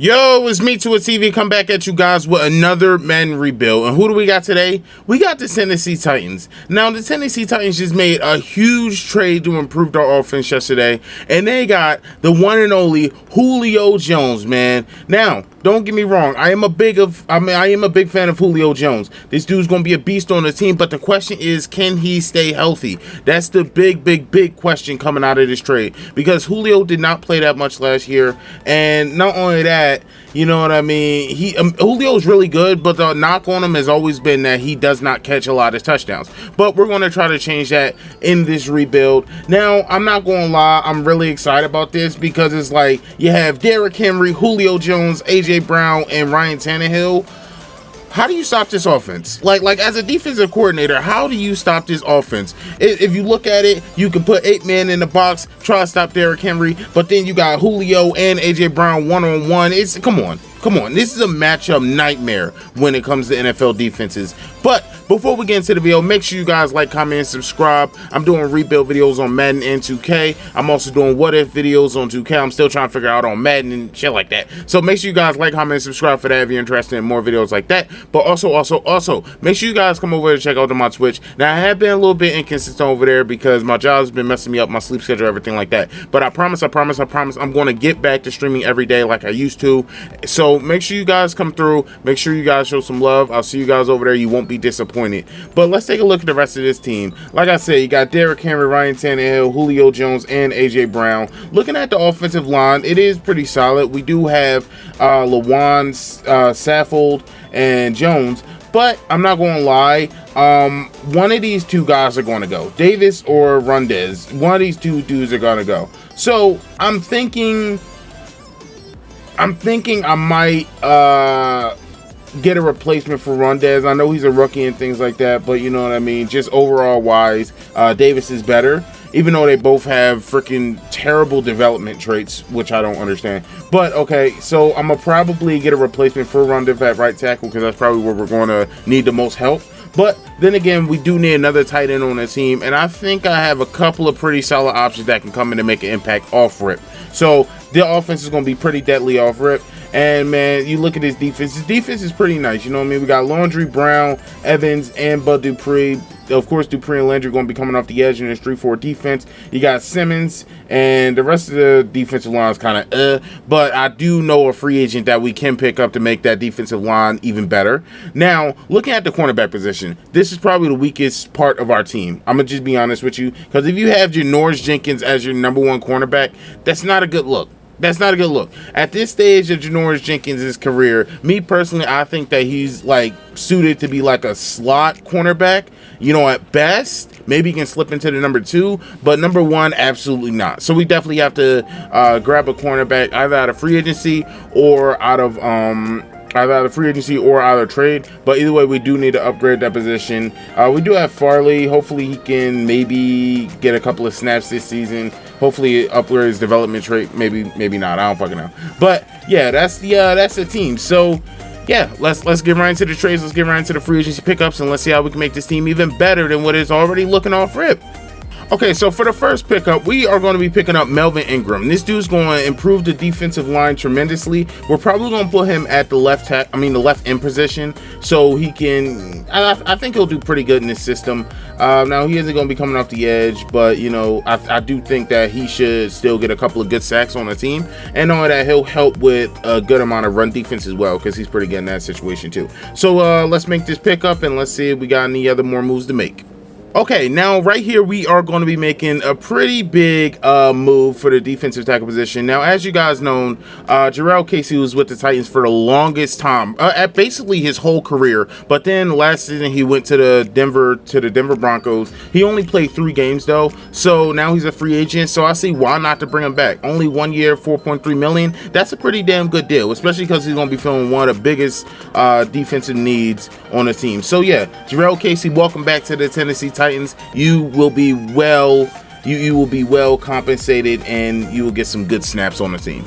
Yo, it's me to a TV. Come back at you guys with another Madden rebuild. And who do we got today? We got the Tennessee Titans. Now, the Tennessee Titans just made a huge trade to improve their offense yesterday. And they got the one and only Julio Jones, man. Now, don't get me wrong. I am a big fan of Julio Jones. This dude's going to be a beast on the team. But the question is, can he stay healthy? That's the big question coming out of this trade. Because Julio did not play that much last year. And not only that, you know what I mean? Julio's really good, but the knock on him has always been that he does not catch a lot of touchdowns. But we're going to try to change that in this rebuild. Now, I'm not going to lie. I'm really excited about this because it's like you have Derrick Henry, Julio Jones, AJ Brown, and Ryan Tannehill. How do you stop this offense? Like as a defensive coordinator, how do you stop this offense? If you look at it, you can put 8 men in the box, try to stop Derrick Henry, but then you got Julio and AJ Brown one-on-one. Come on. This is a matchup nightmare when it comes to NFL defenses. But before we get into the video, make sure you guys like, comment, and subscribe. I'm doing rebuild videos on Madden and 2K. I'm also doing what if videos on 2K. I'm still trying to figure out on Madden and shit like that. So make sure you guys like, comment, and subscribe for that if you're interested in more videos like that. But also, make sure you guys come over to check out my Twitch. Now, I have been a little bit inconsistent over there because my job's been messing me up, my sleep schedule, everything like that. But I promise, I'm going to get back to streaming every day like I used to. So make sure you guys come through. Make sure you guys show some love. I'll see you guys over there. You won't be disappointed. But let's take a look at the rest of this team. Like I said, you got Derrick Henry, Ryan Tannehill, Julio Jones, and AJ Brown. Looking at the offensive line, it is pretty solid. We do have Lawan, Saffold, and Jones. But I'm not going to lie, one of these two guys are going to go. Davis or Rundez. One of these two dudes are going to go. So I'm thinking I might get a replacement for Rundez. I know he's a rookie and things like that, but you know what I mean. Just overall wise, Davis is better, even though they both have freaking terrible development traits, which I don't understand. But okay, so I'm gonna probably get a replacement for Rundez at right tackle because that's probably where we're going to need the most help. But then again, we do need another tight end on the team, and I think I have a couple of pretty solid options that can come in and make an impact off rip. So the offense is going to be pretty deadly off rip. And man, you look at his defense. His defense is pretty nice. You know what I mean? We got Laundry, Brown, Evans, and Bud Dupree. Of course, Dupree and Landry are going to be coming off the edge in this 3-4 defense. You got Simmons, and the rest of the defensive line is kind of but I do know a free agent that we can pick up to make that defensive line even better. Now, looking at the cornerback position, this is probably the weakest part of our team. I'm going to just be honest with you, because if you have Janoris Jenkins as your number one cornerback, that's not a good look. That's not a good look. At this stage of Janoris Jenkins' career, me personally, I think that he's like suited to be like a slot cornerback. You know, at best, maybe he can slip into the number 2, but number 1, absolutely not. So we definitely have to grab a cornerback either out of free agency or out of trade. But either way, we do need to upgrade that position. We do have Farley. Hopefully he can maybe get a couple of snaps this season. Hopefully upgrade his development trait. Maybe not. I don't fucking know. But yeah, that's the team. So yeah, let's get right into the trades. Let's get right into the free agency pickups, and let's see how we can make this team even better than what is already looking off rip. Okay, so for the first pickup, we are going to be picking up Melvin Ingram. This dude's going to improve the defensive line tremendously. We're probably going to put him at the left end position, so he can. I think he'll do pretty good in this system. Now he isn't going to be coming off the edge, but you know, I do think that he should still get a couple of good sacks on the team, and knowing that he'll help with a good amount of run defense as well, because he's pretty good in that situation too. So let's make this pickup, and let's see if we got any other more moves to make. Okay, now right here we are going to be making a pretty big move for the defensive tackle position. Now, as you guys know, Jurrell Casey was with the Titans for the longest time, at basically his whole career. But then last season he went to the Denver Broncos. He only played 3 games though, so now he's a free agent. So I see why not to bring him back. Only 1 year, $4.3 million. That's a pretty damn good deal, especially because he's going to be filling one of the biggest defensive needs on the team. So yeah, Jurrell Casey, welcome back to the Tennessee Titans. You will be well compensated, and you will get some good snaps on the team.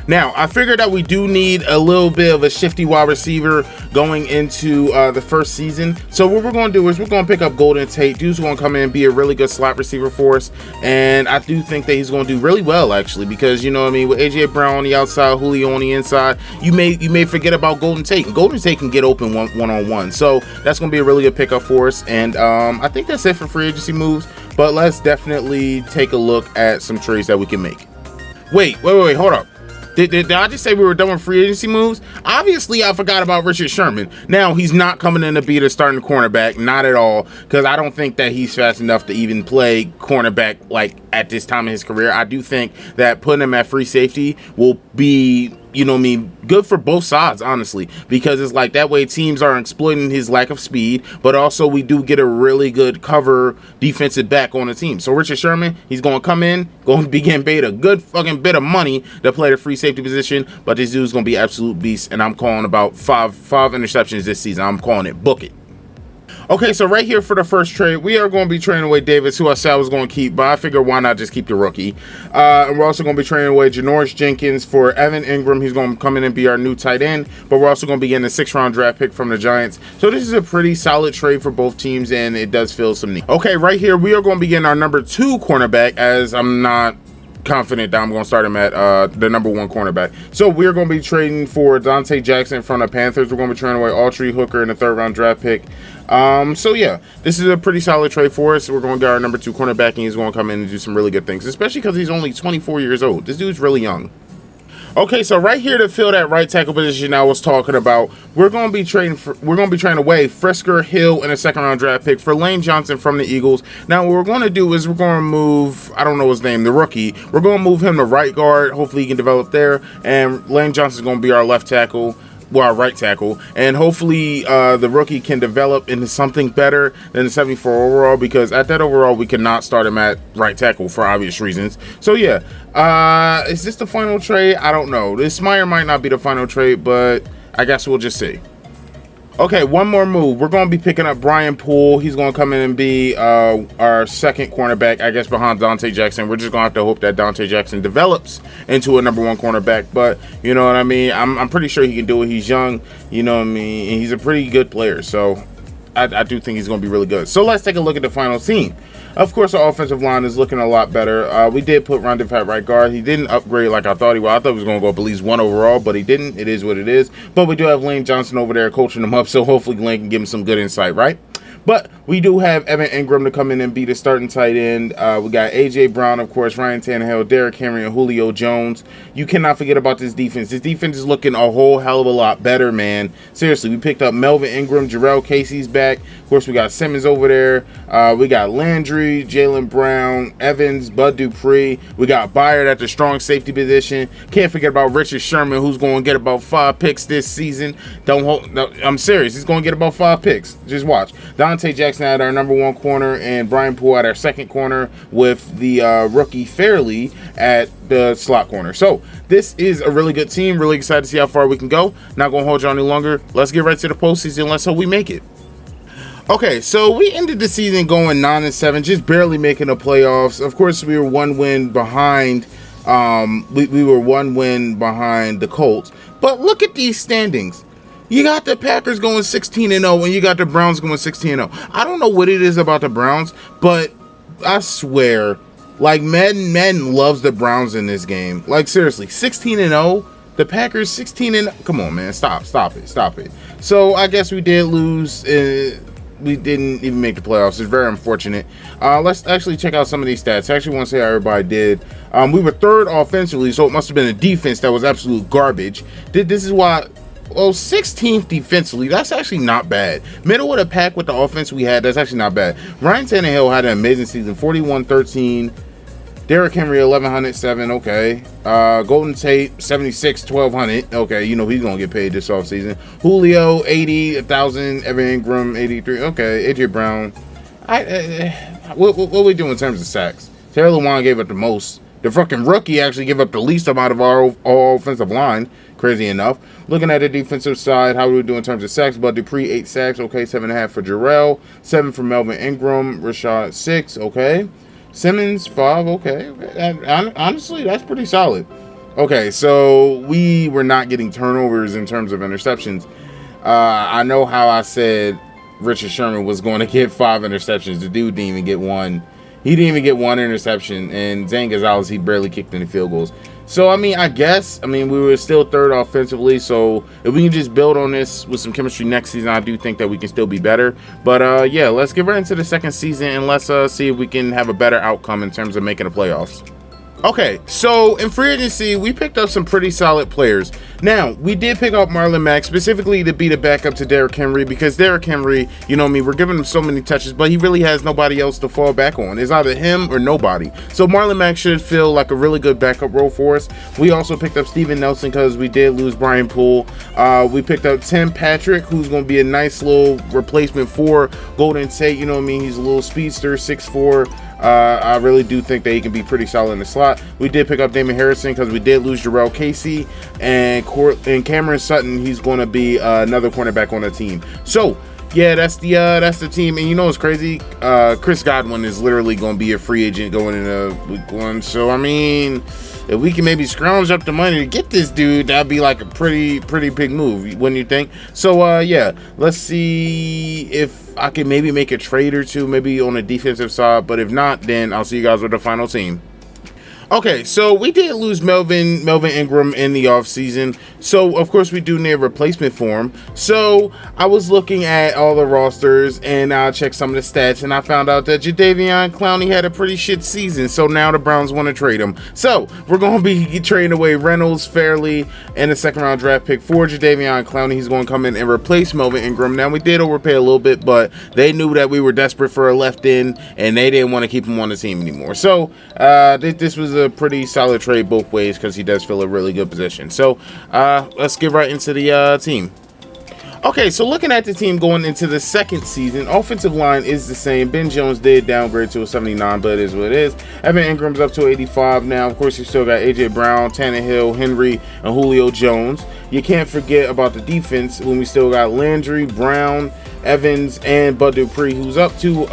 Now, I figured that we do need a little bit of a shifty wide receiver going into the first season. So what we're going to do is we're going to pick up Golden Tate. Dude's going to come in and be a really good slot receiver for us. And I do think that he's going to do really well, actually, because, you know what I mean, with A.J. Brown on the outside, Julio on the inside, you may forget about Golden Tate. And Golden Tate can get open one-on-one. So that's going to be a really good pickup for us. And I think that's it for free agency moves. But let's definitely take a look at some trades that we can make. Wait, hold up. Did I just say we were done with free agency moves? Obviously, I forgot about Richard Sherman. Now, he's not coming in to be the starting cornerback, not at all, because I don't think that he's fast enough to even play cornerback like at this time in his career. I do think that putting him at free safety will be, you know what I mean, good for both sides, honestly, because it's like that way teams are exploiting his lack of speed, but also we do get a really good cover defensive back on the team. So Richard Sherman, he's going to come in, going to be getting paid a good fucking bit of money to play the free safety position, but this dude's going to be absolute beast, and I'm calling about five interceptions this season. I'm calling it. Book it. Okay, so right here for the first trade, we are going to be trading away Davis, who I said I was going to keep, but I figured why not just keep the rookie. And we're also going to be trading away Janoris Jenkins for Evan Ingram. He's going to come in and be our new tight end, but we're also going to be getting a 6th-round draft pick from the Giants. So this is a pretty solid trade for both teams, and it does fill some need. Okay, right here, we are going to be getting our number 2 cornerback, as I'm not confident that I'm going to start him at the number 1 cornerback. So we're going to be trading for Dante Jackson from the Panthers. We're going to be trading away Autry Hooker in the 3rd-round draft pick. So yeah, this is a pretty solid trade for us. We're going to get our number 2 cornerback, and he's going to come in and do some really good things, especially because he's only 24 years old. This dude's really young. Okay, so right here to fill that right tackle position I was talking about, we're going to be trading away Frisker Hill in a 2nd-round draft pick for Lane Johnson from the Eagles. Now, what we're going to do is we're going to move, I don't know his name, the rookie. We're going to move him to right guard. Hopefully, he can develop there. And Lane Johnson is going to be our left tackle. Well, our right tackle, and hopefully the rookie can develop into something better than the 74 overall, because at that overall we cannot start him at right tackle for obvious reasons. So yeah, is this the final trade? I don't know. This might not be the final trade, but I guess we'll just see. Okay, one more move. We're going to be picking up Brian Poole. He's going to come in and be our 2nd cornerback, I guess, behind Dante Jackson. We're just going to have to hope that Dante Jackson develops into a number 1 cornerback. But, you know what I mean? I'm pretty sure he can do it. He's young, you know what I mean? And he's a pretty good player. So I do think he's going to be really good. So let's take a look at the final team. Of course, our offensive line is looking a lot better. We did put Rondon at right guard. He didn't upgrade like I thought he would. I thought he was going to go up at least 1 overall, but he didn't. It is what it is. But we do have Lane Johnson over there coaching him up, so hopefully Lane can give him some good insight, right? But we do have Evan Ingram to come in and be the starting tight end. We got A.J. Brown, of course, Ryan Tannehill, Derrick Henry, and Julio Jones. You cannot forget about this defense. This defense is looking a whole hell of a lot better, man. Seriously, we picked up Melvin Ingram, Jarrell Casey's back. Of course, we got Simmons over there. We got Landry, Jalen Brown, Evans, Bud Dupree. We got Byard at the strong safety position. Can't forget about Richard Sherman, who's going to get about 5 picks this season. I'm serious. He's going to get about 5 picks. Just watch. Dante Jackson at our number 1 corner, and Brian Poole at our 2nd corner, with the rookie Fairley at the slot corner. So this is a really good team. Really excited to see how far we can go. Not going to hold you any longer. Let's get right to the postseason. Let's hope we make it. Okay, so we ended the season going 9-7, just barely making the playoffs. Of course, we were 1 win behind. We were 1 win behind the Colts. But look at these standings. You got the Packers going 16-0, and you got the Browns going 16-0. I don't know what it is about the Browns, but I swear, like, Madden loves the Browns in this game. Like, seriously, 16-0, the Packers 16-0. Come on, man, stop it. So I guess we did lose. We didn't even make the playoffs. It's very unfortunate. Let's actually check out some of these stats. I actually want to say how everybody did. We were 3rd offensively, so it must have been a defense that was absolute garbage. This is why. Well, 16th defensively, that's actually not bad. Middle of the pack with the offense we had, that's actually not bad. Ryan Tannehill had an amazing season, 41-13. Derrick Henry, 1,107, okay. Golden Tate, 76, 1,200. Okay, you know he's going to get paid this offseason. Julio, 80, 1,000. Evan Ingram, 83. Okay, A.J. Brown. What are we doing in terms of sacks? Taylor Lewan gave up the most. The fucking rookie actually gave up the least amount of our offensive line, crazy enough. Looking at the defensive side, how do we do in terms of sacks? Bud Dupree, 8 sacks, okay. 7.5 for Jarrell. 7 for Melvin Ingram. Rashad, 6, okay. Simmons, 5, okay. And honestly, that's pretty solid. Okay, so we were not getting turnovers in terms of interceptions. I know how I said Richard Sherman was going to get 5 interceptions. The dude didn't even get one. He didn't even get 1 interception, and Zane Gonzalez, he barely kicked any field goals. So, I mean, we were still third offensively, so if we can just build on this with some chemistry next season, I do think that we can still be better. But, yeah, let's get right into the second season, and let's see if we can have a better outcome in terms of making the playoffs. Okay, so in free agency, we picked up some pretty solid players. Now, we did pick up Marlon Mack specifically to be the backup to Derrick Henry, because Derrick Henry, you know what I mean, we're giving him so many touches, but he really has nobody else to fall back on. It's either him or nobody. So Marlon Mack should feel like a really good backup role for us. We also picked up Steven Nelson because we did lose Brian Poole. We picked up Tim Patrick, who's going to be a nice little replacement for Golden Tate. You know what I mean? He's a little speedster, 6'4". I really do think that he can be pretty solid in the slot. We did pick up Damon Harrison because we did lose Jarrell Casey, and Cameron Sutton. He's going to be another cornerback on the team. So yeah, that's the team. And you know what's crazy? Chris Godwin is literally going to be a free agent going into week 1. So I mean, if we can maybe scrounge up the money to get this dude, that'd be like a pretty big move, wouldn't you think? So yeah, let's see if I can maybe make a trade or two, maybe on the defensive side. But if not, then I'll see you guys with the final team. Okay, so we did lose Melvin Ingram in the offseason. So, of course, we do need a replacement for him. So, I was looking at all the rosters, and I checked some of the stats, and I found out that Jadeveon Clowney had a pretty shit season. So, now the Browns want to trade him. So, we're going to be trading away Reynolds, Fairley, and a second-round draft pick for Jadeveon Clowney. He's going to come in and replace Melvin Ingram. Now, we did overpay a little bit, but they knew that we were desperate for a left end, and they didn't want to keep him on the team anymore. So, this was a pretty solid trade both ways because he does fill a really good position. So let's get right into the team. Okay, so looking at the team going into the second season, offensive line is the same. Ben Jones did downgrade to a 79, but it is what it is. Evan Ingram's up to 85 now. Of course, you still got A.J. Brown, Tannehill, Henry, and Julio Jones. You can't forget about the defense when we still got Landry, Brown, Evans, and Bud Dupree, who's up to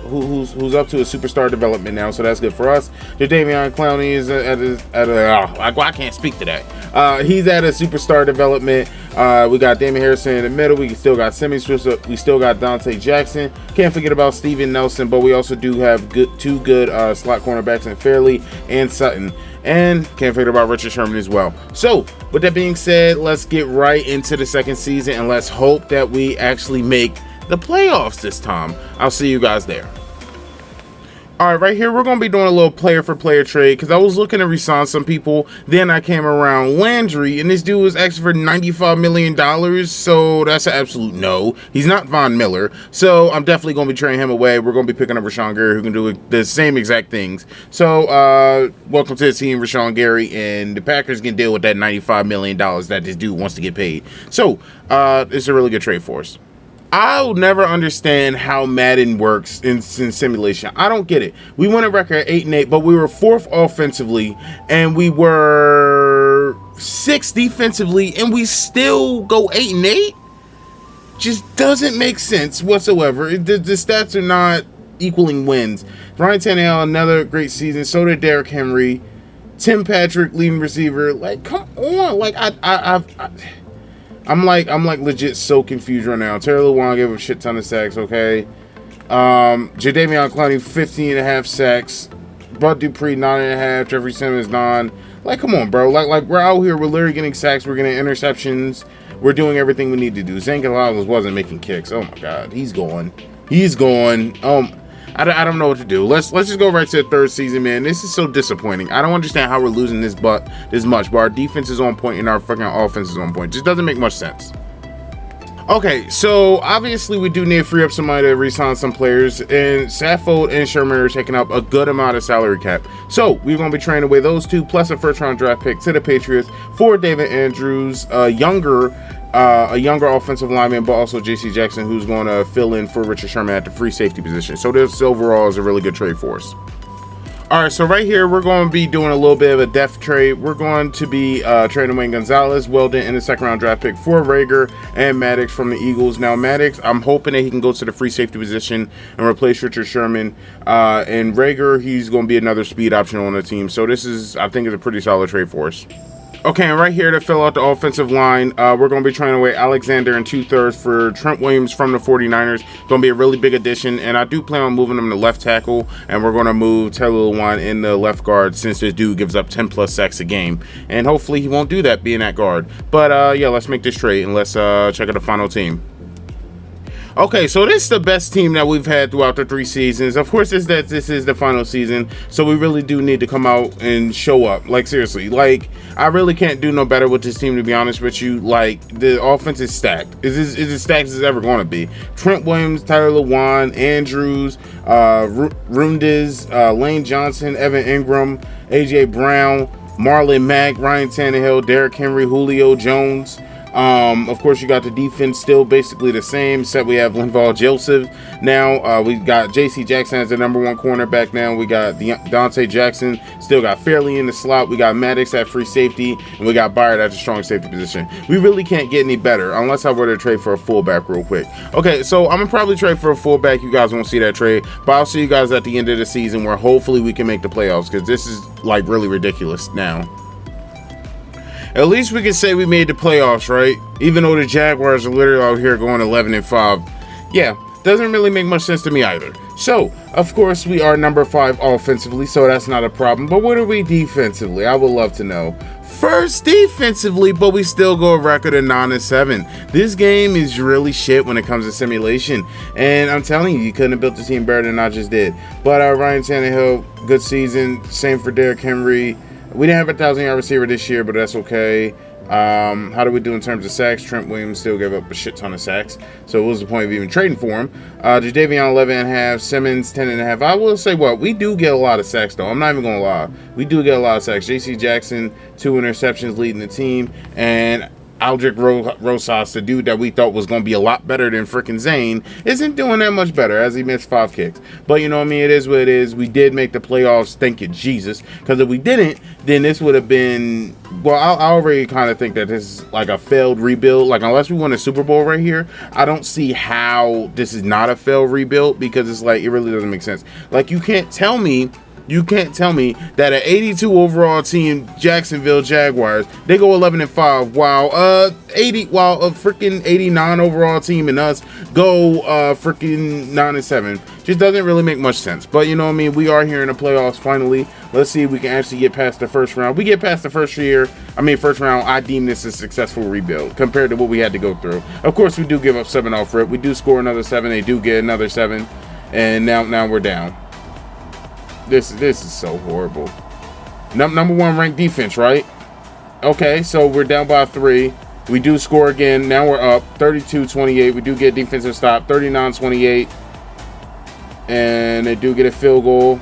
who's up to a superstar development now, so that's good for us. Jadeveon Clowney is I can't speak to that. He's at a superstar development. We got Damon Harrison in the middle. We still got Simmons. We still got Dante Jackson. Can't forget about Steven Nelson, but we also do have two good slot cornerbacks in Fairley and Sutton. And can't forget about Richard Sherman as well. So, with that being said, let's get right into the second season, and let's hope that we actually make the playoffs this time. I'll see you guys there. All right, right here, we're going to be doing a little player-for-player trade because I was looking to re-sign some people. Then I came around Landry, and this dude was asking for $95 million, so that's an absolute no. He's not Von Miller, so I'm definitely going to be trading him away. We're going to be picking up Rashawn Gary, who can do the same exact things. So, welcome to the team, Rashawn Gary, and the Packers can deal with that $95 million that this dude wants to get paid. So, it's a really good trade for us. I'll never understand how Madden works in simulation. I don't get it. We won a record 8-8, but we were 4th offensively, and we were 6th defensively, and we still go 8-8? Just doesn't make sense whatsoever. The stats are not equaling wins. Ryan Tannehill, another great season. So did Derrick Henry. Tim Patrick, leading receiver. Like, come on. Like, I'm like legit so confused right now. Terry Lewan gave a shit ton of sacks, okay? Jadeveon Clowney, 15.5 sacks. Bud Dupree, 9.5. Jeffrey Simmons, 9. Like, come on, bro. Like we're out here. We're literally getting sacks. We're getting interceptions. We're doing everything we need to do. Zane Gonzalez wasn't making kicks. Oh, my God. He's gone. He's gone. I don't know what to do. Let's just go right to the third season, man. This is so disappointing. I don't understand how we're losing this much, but our defense is on point and our fucking offense is on point. It just doesn't make much sense. Okay, so obviously we do need to free up somebody to re-sign some players, and Saffold and Sherman are taking up a good amount of salary cap. So we're going to be trading away those two plus a first-round draft pick to the Patriots for David Andrews, a younger offensive lineman, but also J.C. Jackson, who's going to fill in for Richard Sherman at the free safety position. So this overall is a really good trade for us. All right, so right here, we're going to be doing a little bit of a depth trade. We're going to be trading away Gonzalez, Weldon, in the second round draft pick for Rager and Maddox from the Eagles. Now, Maddox, I'm hoping that he can go to the free safety position and replace Richard Sherman. And Rager, he's going to be another speed option on the team. So this is, I think, is a pretty solid trade for us. Okay, and right here to fill out the offensive line, we're going to be trading away Alexander and 2/3 for Trent Williams from the 49ers. Going to be a really big addition, and I do plan on moving him to left tackle, and we're going to move Taylor Lewan in the left guard since this dude gives up 10+ sacks a game. And hopefully he won't do that being that guard. But yeah, let's make this trade, and let's check out the final team. Okay, so this is the best team that we've had throughout the 3 seasons. Of course, this is the final season, so we really do need to come out and show up. Like, seriously, like, I really can't do no better with this team, to be honest with you. Like, the offense is stacked. Is as stacked as it's ever going to be. Trent Williams, Tyler Lewan, Andrews, Rundes, Lane Johnson, Evan Ingram, A.J. Brown, Marlon Mack, Ryan Tannehill, Derrick Henry, Julio Jones. Of course, you got the defense still basically the same, except we have Linval Joseph now. We got J.C. Jackson as the #1 cornerback now. We got Dante Jackson, still got Fairley in the slot. We got Maddox at free safety, and we got Byard at the strong safety position. We really can't get any better unless I were to trade for a fullback real quick. Okay, so I'm gonna probably trade for a fullback. You guys won't see that trade, but I'll see you guys at the end of the season where hopefully we can make the playoffs, because this is like really ridiculous now. At least we can say we made the playoffs, right? Even though the Jaguars are literally out here going 11-5. Yeah, doesn't really make much sense to me either. So, of course, we are number 5 offensively, so that's not a problem. But what are we defensively? I would love to know. First defensively, but we still go a record of 9-7. This game is really shit when it comes to simulation. And I'm telling you, you couldn't have built the team better than I just did. But Ryan Tannehill, good season. Same for Derrick Henry. We didn't have a 1,000-yard receiver this year, but that's okay. How do we do in terms of sacks? Trent Williams still gave up a shit ton of sacks. So what was the point of even trading for him? Jadavion 11.5, Simmons 10.5. I will say we do get a lot of sacks though. I'm not even gonna lie. We do get a lot of sacks. J.C. Jackson, 2 interceptions leading the team, and Aldrick Rosas, the dude that we thought was going to be a lot better than freaking Zane, isn't doing that much better as he missed 5 kicks. But you know what I mean? It is what it is. We did make the playoffs. Thank you, Jesus. Because if we didn't, then this would have been... Well, I already kind of think that this is like a failed rebuild. Like, unless we win a Super Bowl right here, I don't see how this is not a failed rebuild, because it's like, it really doesn't make sense. Like, you can't tell me that an 82 overall team, Jacksonville Jaguars, they go 11-5, while a freaking 89 overall team and us go freaking 9-7. Just doesn't really make much sense. But you know what I mean? We are here in the playoffs finally. Let's see if we can actually get past the first round. We get past the first round. I deem this a successful rebuild compared to what we had to go through. Of course, we do give up 7 off rip. We do score another 7. They do get another 7, and now we're down. This is so horrible. Number 1 ranked defense, right? Okay, so we're down by 3. We do score again. Now we're up 32-28. We do get defensive stop, 39-28. And they do get a field goal.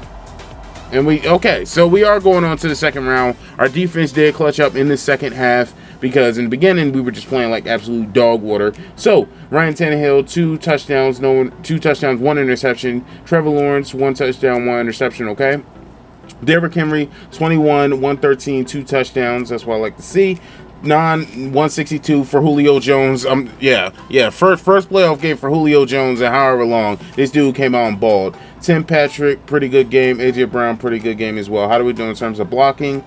And so we are going on to the second round. Our defense did clutch up in the second half, because in the beginning we were just playing like absolute dog water. So Ryan Tannehill, 2 touchdowns, 1 interception. Trevor Lawrence, 1 touchdown, 1 interception. Okay. Derrick Henry, 21, 113, 2 touchdowns. That's what I like to see. 162 for Julio Jones. First playoff game for Julio Jones in however long. This dude came out and balled. Tim Patrick, pretty good game. A.J. Brown, pretty good game as well. How do we do in terms of blocking?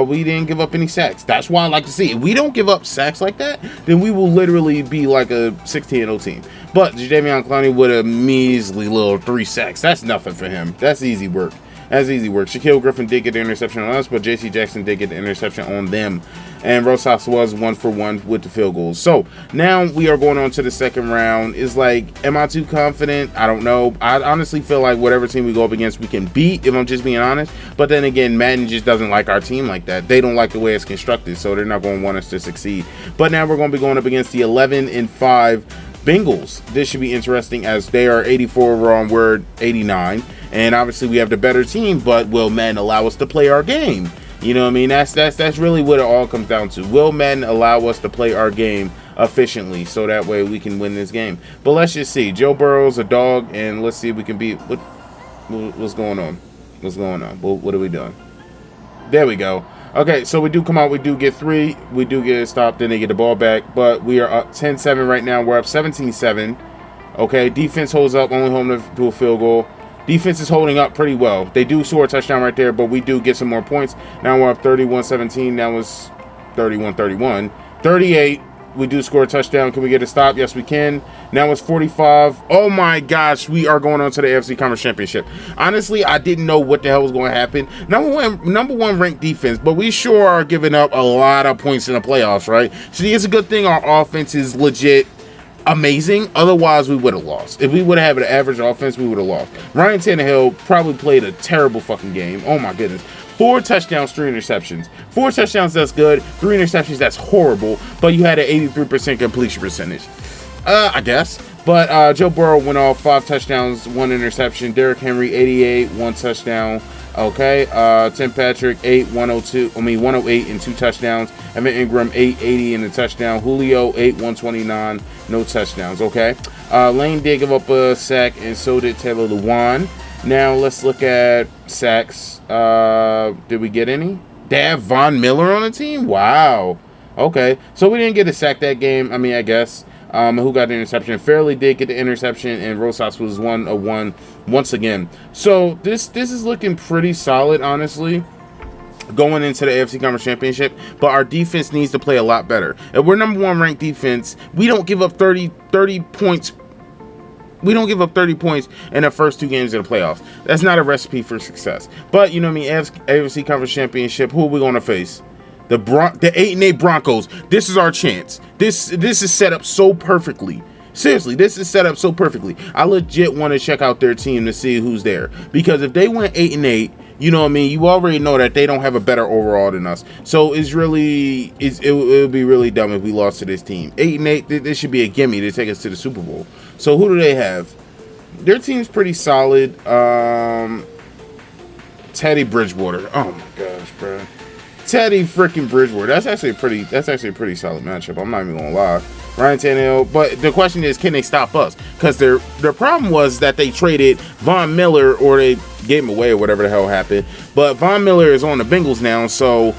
We didn't give up any sacks. That's why I like to see. If we don't give up sacks like that, then we will literally be like a 16-0 team. But Jadeveon Clowney with a measly little 3 sacks. That's nothing for him. That's easy work. Shaquille Griffin did get the interception on us, but J.C. Jackson did get the interception on them. And Rosas was 1 for 1 with the field goals. So now we are going on to the second round. It's like, am I too confident? I don't know. I honestly feel like whatever team we go up against, we can beat, if I'm just being honest. But then again, Madden just doesn't like our team like that. They don't like the way it's constructed, so they're not going to want us to succeed. But now we're going to be going up against the 11-5 Bengals. This should be interesting, as they are 84 overall and we're 89. And obviously we have the better team, but will Madden allow us to play our game? You know what I mean? That's really what it all comes down to. Will Madden allow us to play our game efficiently, so that way we can win this game? But let's just see. Joe Burrow's a dog, and let's see if we can beat what's going on. What's going on? What are we doing? There we go. Okay, so we do come out. We do get 3. We do get a stop. Then they get the ball back. But we are up 10-7 right now. We're up 17-7. Okay, defense holds up. Only home to do a field goal. Defense is holding up pretty well. They do score a touchdown right there, but we do get some more points. Now we're up 31-17. That was 31-31. 38. We do score a touchdown. Can we get a stop? Yes, we can. Now it's 45. Oh my gosh, we are going on to the AFC Conference Championship. Honestly, I didn't know what the hell was going to happen. Number one ranked defense, but we sure are giving up a lot of points in the playoffs, right? See, it's a good thing our offense is legit amazing. Otherwise, we would have lost. If we would have had an average offense, we would have lost. Ryan Tannehill probably played a terrible fucking game. Oh my goodness. 4 touchdowns, 3 interceptions. 4 touchdowns, that's good. 3 interceptions, that's horrible. But you had an 83% completion percentage. I guess. But Joe Burrow went off 5 touchdowns, 1 interception. Derrick Henry, 88, 1 touchdown. Okay. Tim Patrick, 108 and 2 touchdowns. Evan Ingram, 880 and a touchdown. Julio, 129, no touchdowns. Okay. Lane did give up a sack, and so did Taylor Lewan. Now let's look at sacks. Did we get any? They have Von Miller on the team? Wow. Okay. So we didn't get a sack that game. I mean, I guess. Who got the interception? Fairley did get the interception, and Rosas was 1 of 1 once again. So this is looking pretty solid, honestly, going into the AFC Conference Championship. But our defense needs to play a lot better. If we're number 1 ranked defense, we don't give up 30 points. We don't give up 30 points in the first 2 games of the playoffs. That's not a recipe for success. But, you know what I mean, AFC Conference Championship, who are we going to face? The 8-8 Broncos. This is our chance. This is set up so perfectly. Seriously, this is set up so perfectly. I legit want to check out their team to see who's there. Because if they went 8-8, you know what I mean, you already know that they don't have a better overall than us. So it would be really dumb if we lost to this team. 8-8, this should be a gimme to take us to the Super Bowl. So who do they have? Their team's pretty solid. Teddy Bridgewater. Oh my gosh, bro. Teddy freaking Bridgewater. That's actually a pretty solid matchup. I'm not even gonna lie. Ryan Tannehill. But the question is, can they stop us? Because their problem was that they traded Von Miller, or they gave him away, or whatever the hell happened. But Von Miller is on the Bengals now, so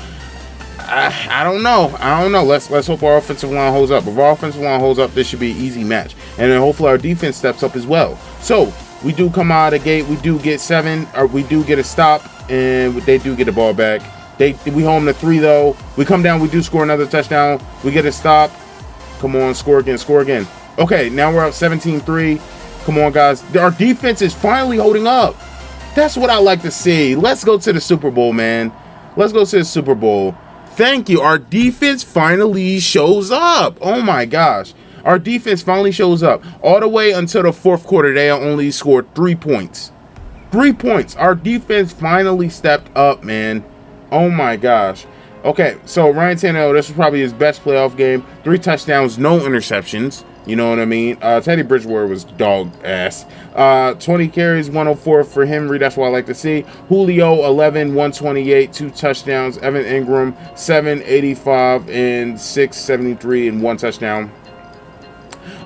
I don't know. Let's hope our offensive line holds up. If our offensive line holds up, this should be an easy match. And then hopefully our defense steps up as well. So we do come out of the gate. We do get 7, or we do get a stop, and they do get the ball back. We home to 3 though. We come down. We do score another touchdown. We get a stop. Come on, score again. Okay, now we're up 17-3. Come on, guys. Our defense is finally holding up. That's what I like to see. Let's go to the Super Bowl, man. Let's go to the Super Bowl. Thank you. Our defense finally shows up. Oh my gosh. Our defense finally shows up. All the way until the 4th quarter, they only scored 3 points. 3 points. Our defense finally stepped up, man. Oh my gosh. Okay, so Ryan Tannehill, this was probably his best playoff game. 3 touchdowns, no interceptions. You know what I mean? Teddy Bridgewater was dog ass. 20 carries, 104 for Henry. That's what I like to see. Julio, 11, 128, 2 touchdowns. Evan Ingram, 785 and 673 and 1 touchdown.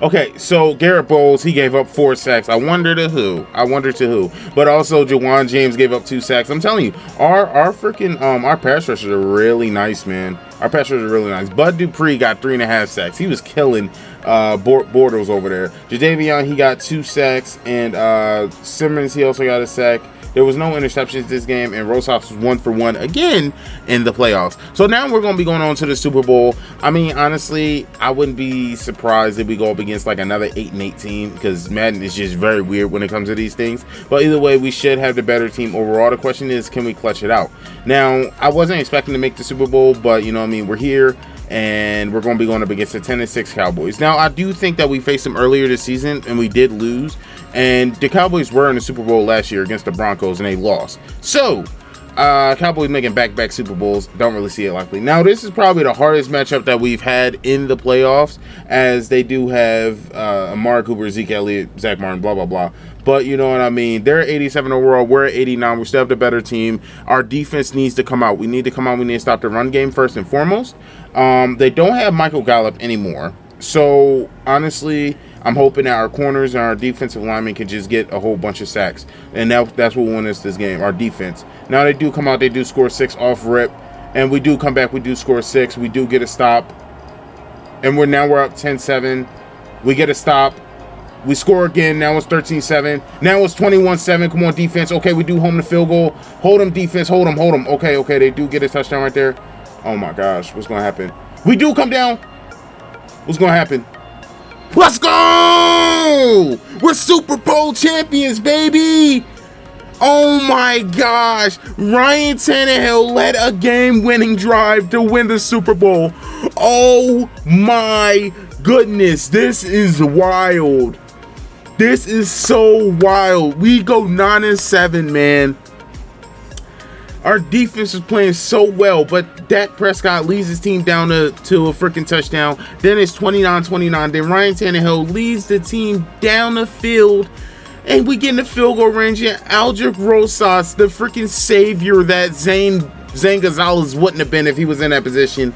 Okay, so Garrett Bowles, he gave up 4 sacks. I wonder to who. But also Jawan James gave up 2 sacks. I'm telling you, our freaking our pass rushers are really nice, man. Our pass rushers are really nice. Bud Dupree got 3.5 sacks. He was killing Bortles over there. Jadavion, he got 2 sacks, and Simmons, he also got a sack. There was no interceptions this game, and Rosas was 1 for 1 again in the playoffs. So now we're going to be going on to the Super Bowl. I mean, honestly, I wouldn't be surprised if we go up against like another 8-8 team, because Madden is just very weird when it comes to these things. But either way, we should have the better team overall. The question is, can we clutch it out? Now, I wasn't expecting to make the Super Bowl, but you know what I mean, we're here. And we're going to be going up against the 10-6 Cowboys. Now, I do think that we faced them earlier this season, and we did lose. And the Cowboys were in the Super Bowl last year against the Broncos, and they lost. So, Cowboys making back-to-back Super Bowls, don't really see it likely. Now, this is probably the hardest matchup that we've had in the playoffs, as they do have Amari Cooper, Zeke Elliott, Zach Martin, blah, blah, blah. But you know what I mean? They're at 87 overall. We're at 89. We still have the better team. Our defense needs to come out. We need to come out. We need to stop the run game first and foremost. They don't have Michael Gallup anymore. So honestly, I'm hoping that our corners and our defensive linemen can just get a whole bunch of sacks, and that's what won us this game. Our defense. Now they do come out, they do score 6 off rip, and we do come back, we do score 6, we do get a stop, and we're up 10-7. We get a stop, we score again. Now it's 13-7. Now it's 21-7. Come on, defense. Okay, we do home the field goal. Hold them, defense. Hold them. Okay, they do get a touchdown right there. Oh my gosh, what's gonna happen? We do come down. What's gonna happen? Let's go! We're Super Bowl champions, baby! Oh my gosh! Ryan Tannehill led a game-winning drive to win the Super Bowl. Oh my goodness, this is wild. This is so wild. We go 9-7, man. Our defense is playing so well, but Dak Prescott leads his team down to a freaking touchdown. Then it's 29-29. Then Ryan Tannehill leads the team down the field, and we get in the field goal range. And Aldrich Rosas, the freaking savior that Zane Gonzalez wouldn't have been if he was in that position.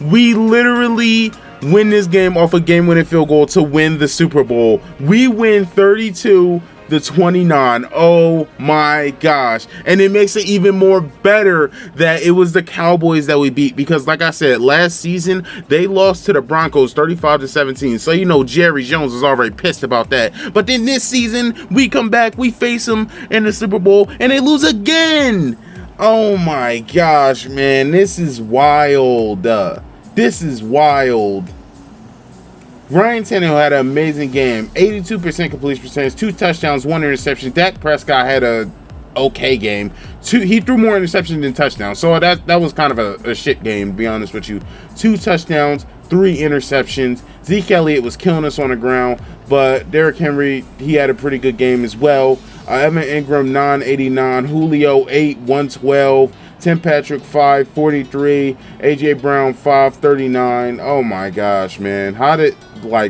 We literally win this game off a game-winning field goal to win the Super Bowl. We win 32-29. Oh my gosh. And it makes it even more better that it was the Cowboys that we beat, because like I said, last season they lost to the Broncos 35-17. So you know Jerry Jones was already pissed about that. But then this season we come back, we face them in the Super Bowl, and they lose again. Oh my gosh, man, this is wild. This is wild. Ryan Tannehill had an amazing game. 82% completion percentage, 2 touchdowns, 1 interception. Dak Prescott had a okay game. He threw more interceptions than touchdowns. So that was kind of a shit game, to be honest with you. 2 touchdowns, 3 interceptions. Zeke Elliott was killing us on the ground, but Derrick Henry, he had a pretty good game as well. Evan Ingram, 989. Julio, 112. Tim Patrick, 543. AJ Brown, 539. Oh my gosh, man.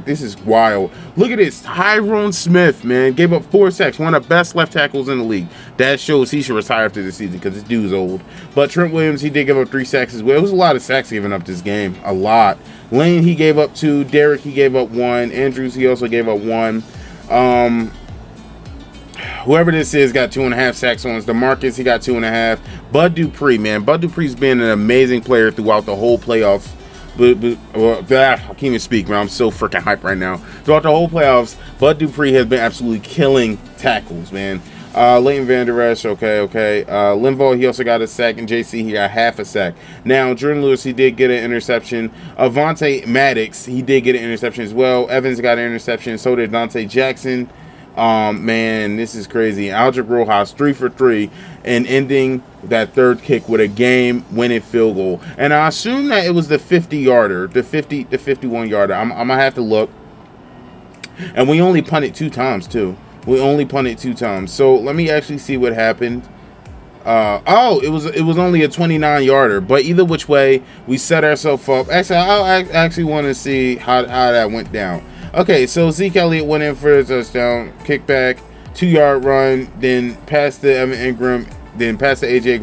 This is wild. Look at this. Tyrone Smith, man, gave up 4 sacks. One of the best left tackles in the league. That shows he should retire after the season because this dude's old. But Trent Williams, he did give up 3 sacks as well. It was a lot of sacks given up this game. A lot. Lane, he gave up 2. Derrick, he gave up 1. Andrews, he also gave up 1. Whoever this is got 2.5 sacks on us. DeMarcus, he got 2.5. Bud Dupree, man. Bud Dupree's been an amazing player throughout the whole playoffs. I can't even speak, man. I'm so freaking hyped right now. Throughout the whole playoffs, Bud Dupree has been absolutely killing tackles, man. Leighton Van Der Esch, okay. Linval, he also got a sack, and JC, he got half a sack. Now, Jordan Lewis, he did get an interception. Avonte Maddox, he did get an interception as well. Evans got an interception. So did Dante Jackson. Man, this is crazy. Aldrich Rojas, 3 for 3, and ending that third kick with a game-winning field goal. And I assume that it was the 50-yarder, the 51-yarder. I'm gonna have to look. And we only punted 2 times too. We only punted 2 times. So let me actually see what happened. It was only a 29-yarder. But either which way, we set ourselves up. Actually, I actually want to see how that went down. Okay, so Zeke Elliott went in for a touchdown, kickback, 2-yard run, then passed to Evan Ingram, then passed to AJ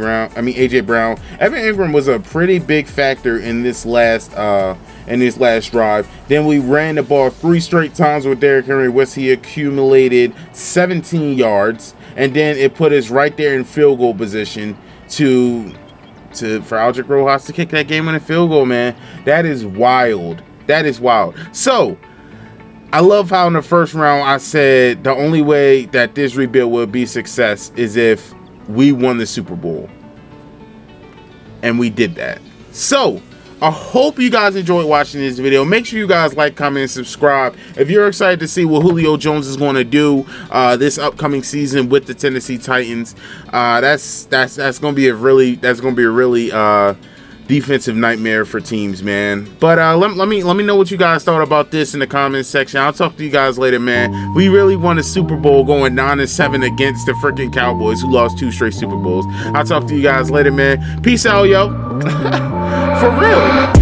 Brown. Evan Ingram was a pretty big factor in this last drive. Then we ran the ball 3 straight times with Derrick Henry, which he accumulated 17 yards, and then it put us right there in field goal position for Aldrich Rojas to kick that game-winning field goal, man. That is wild. That is wild. So I love how in the first round I said the only way that this rebuild will be success is if we won the Super Bowl. And we did that. So I hope you guys enjoyed watching this video. Make sure you guys like, comment, and subscribe. If you're excited to see what Julio Jones is going to do this upcoming season with the Tennessee Titans, that's going to be a really defensive nightmare for teams, man. But let me know what you guys thought about this in the comments section. I'll talk to you guys later, man. We really won a Super Bowl going 9-7 against the freaking Cowboys, who lost 2 straight Super Bowls. I'll talk to you guys later, man. Peace out, yo. For real.